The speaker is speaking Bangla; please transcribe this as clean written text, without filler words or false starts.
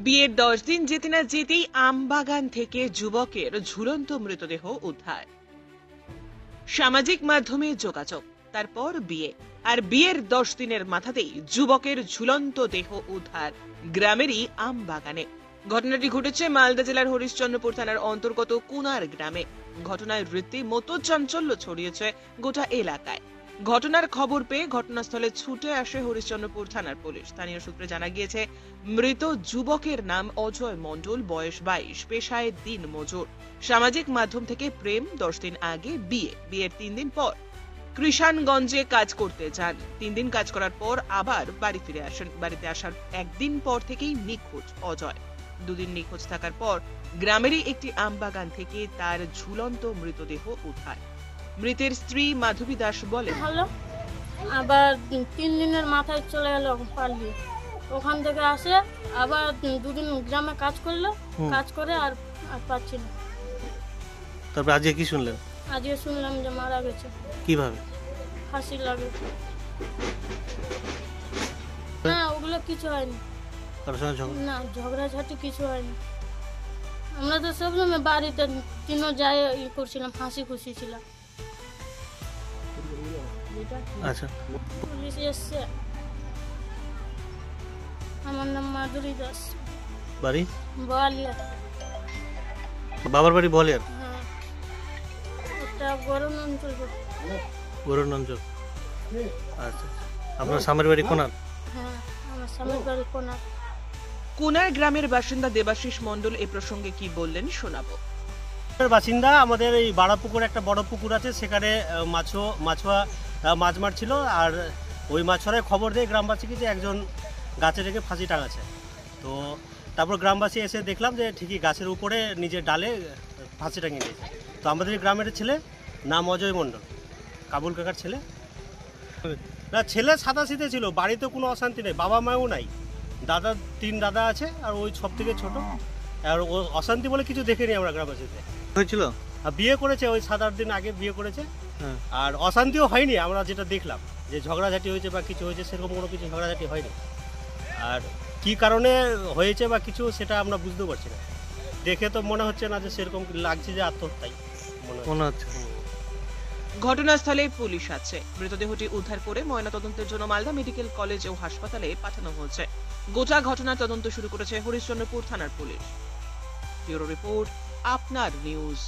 বিয়ের 10 দিন যেতে না যেতেই আমবাগান থেকে যুবকের ঝুলন্ত মৃতদেহ উদ্ধার। সামাজিক মাধ্যমে যোগাযোগ, তারপর বিয়ে, আর বিয়ের 10 দিনের মাথাতেই যুবকের ঝুলন্ত দেহ উদ্ধার গ্রামেরই আমবাগানে। ঘটনাটি ঘটেছে মালদা জেলার হরিশ্চন্দ্রপুর থানার অন্তর্গত কুনার গ্রামে। ঘটনায় রীতিমতো চাঞ্চল্য ছড়িয়েছে গোটা এলাকায়। ঘটনার খবর পেয়ে ঘটনাস্থলে ছুটে আসে হরিশ্চন্দ্রপুর থানার পুলিশ। স্থানীয় সূত্রে জানা গিয়েছে, মৃত যুবকের নাম অজয় মণ্ডল, বয়স 22, পেশায় দিন মজুর। সামাজিক মাধ্যম থেকে প্রেম, 10 দিন আগে বিয়ে, বিয়ের 3 দিন পর কৃষাণগঞ্জে কাজ করতে যান। 3 দিন কাজ করার পর আবার বাড়ি ফিরে আসেন। বাড়িতে আসার একদিন পর থেকেই নিখোঁজ অজয়। 2 দিন নিখোঁজ থাকার পর গ্রামেরই একটি আমবাগান থেকে তার ঝুলন্ত মৃতদেহ উদ্ধার। মৃতের স্ত্রী মাধবী দাস বলেন, আবার 3 দিনের মাথায় চলে গেল পালিয়ে। ওখান থেকে আসে আবার 2 দিন গ্রামে কাজ করলো, কাজ করে আর পাচ্ছি না। তারপর আজকে কি শুনলেন? আজকে শুনলাম যে মারা গেছে। কিভাবে? ফাঁসি লাগে। না, ওগুলো কিছু হয়নি। কারোর সঙ্গে ঝগড়া? না, ঝগড়াঝাটি কিছু হয়নি। আমরা তো সবসময় বাড়িতে তিনও যাই করছিলাম, হাসি খুশি ছিলাম। আচ্ছা, পুলিশ এসছে। আমার নাম মাধুরী দাস, বাড়ি বোয়ালিয়া। বাবার বাড়ি বলিয়ার? হ্যাঁ, একটা গরম অঞ্চল। গরুর অঞ্চল। আচ্ছা, আপনার স্বামীর বাড়ি কোনার? হ্যাঁ, আমার স্বামীর বাড়ি কোনার। কুনার গ্রামের বাসিন্দা দেবাশিস মণ্ডল এ প্রসঙ্গে কি বললেন শোনাবো। বাসিন্দা আমাদের এই বাড়াপুকুর একটা বড় পুকুর আছে, সেখানে মাছুয়া মাছ মারছিল। আর ওই মাছুয়ারাই খবর দেয় গ্রামবাসীকে যে একজন গাছে রেখে ফাঁসি টাঙাচ্ছে। তো তারপর গ্রামবাসী এসে দেখলাম যে ঠিকই গাছের উপরে নিজের ডালে ফাঁসি টাঙিয়ে দিয়েছে। তো আমাদের গ্রামের ছেলে, নাম অজয় মণ্ডল, কাবুল কাকার ছেলে। না, ছেলে সাদাসিধে ছিল, বাড়িতে কোনো অশান্তি নেই, বাবা মাও নাই, দাদা 3 দাদা আছে, আর ওই সব থেকে ছোট। আর ও অশান্তি বলে কিছু দেখিনি আমরা গ্রামবাসীতে। হয়েছিল? বিয়ে করেছে, ওই 7-8 দিন আগে বিয়ে করেছে। আর অশান্তিও হয়নি, আমরা যেটা দেখলাম যে ঝগড়াঝাটি হয়েছে বা কিছু হয়েছে, সেরকম কোনো কিছু ঝগড়াঝাটি হয়নি। আর কি কারণে হয়েছে বা কিছু, সেটা আমরা বুঝতে পারছি না। দেখে তো মনে হচ্ছে না যে সেরকম লাগছে যে আত্মহত্যাই মনে হচ্ছে। ঘটনাস্থলে পুলিশ আছে। মৃতদেহটি উদ্ধার করে ময়নাতদন্তের জন্য মালদা মেডিকেল কলেজ ও হাসপাতালে পাঠানো হয়েছে। গোটা ঘটনার তদন্ত শুরু করেছে হরিশ্চন্দ্রপুর থানার পুলিশ। ব্যুরো রিপোর্ট, আপনার নিউজ।